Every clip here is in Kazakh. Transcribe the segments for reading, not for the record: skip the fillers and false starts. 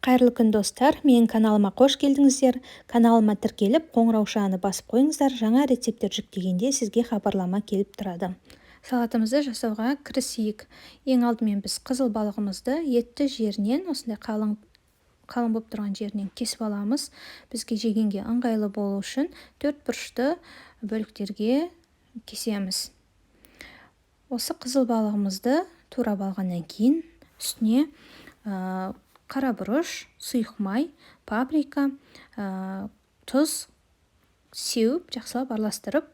Қайырлы күн достар, менің каналыма қош келдіңіздер. Каналыма тіркеліп, қоңыраушаны басып қойыңыздар. Жаңа рецептер жүктегенде сізге хабарлама келіп тұрады. Салатымызды жасауға кірісейік. Ең алдымен біз қызыл балығымызды етті жерінен, осындай қалың болып тұрған жерінен кесіп аламыз. Бізге жегенге ыңғайлы болу үшін 4 бұрышты бөліктерге кесеміз. Осы қызыл балығымызды турап алғаннан кейін үстіне қара бұрыш, сұйық май, паприка, тұз сеуіп, жақсылап араластырып,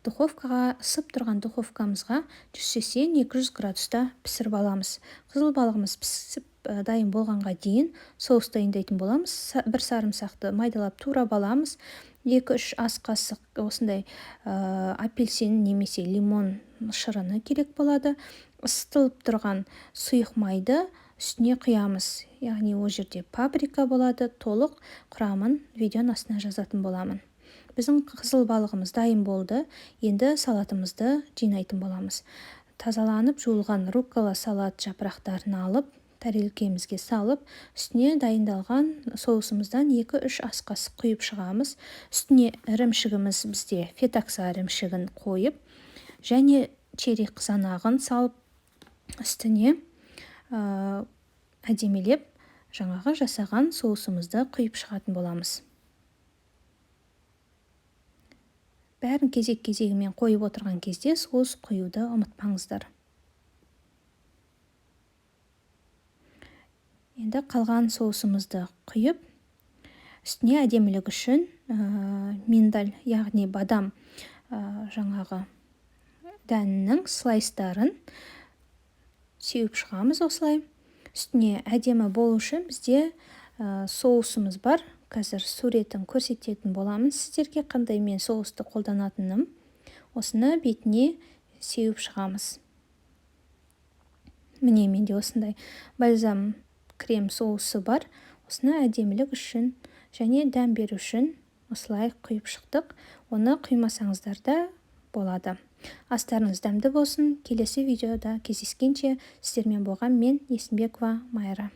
духовкаға, ысып тұрған духовкамызға 180-200 градуста пісіріп аламыз. Қызыл балығымыз пісіп дайын болғанға дейін соус дайындайтын боламыз. Бір сарымсақты майдалап турап аламыз. 2-3 ас қасық осындай апельсин немесе лимон шырыны керек болады. Ысытылып тұрған сұйық майды үстіне құямыз. Яғни ол жерде паприка болады. Толық құрамын видеоның астына жазатын боламын. Біздің қызыл балығымыз дайын болды. Енді салатымызды жинайтын боламыз. Тазаланып жуылған руккола салат жапырақтарын алып, тарелкемізге салып, үстіне дайындалған соусымыздан 2-3 ас қасық құйып шығамыз. Үстіне ірімшігіміз бізде фетакса ірімшігін қойып, және черри қызанағын салып, үстіне әдемелеп жаңағы жасаған соусымызды құйып шығатын боламыз. Бәрін кезек-кезегімен қойып отырған кезде соус құюды ұмытпаңыздар. Енді қалған соусымызды құйып, үстіне әдемілік үшін миндаль, яғни бадам жаңағы дәнінің слайстарын сеуіп шығамыз осылай. Үстіне әдемі болу үшін бізде соусымыз бар. Қазір суретін көрсететін боламын сіздерге, қандай мен соусты қолданатыным. Осыны бетіне сеуіп шығамыз. Міне менде осындай бальзам крем соусы бар. Осыны әдемілік үшін және дәм беру үшін осылай құйып шықтық. Оны құймасаңыздар да болады. Астарыңыз дәмді болсын. Келесі видеода кездескенше сіздермен болған мен Есімбекова Майра.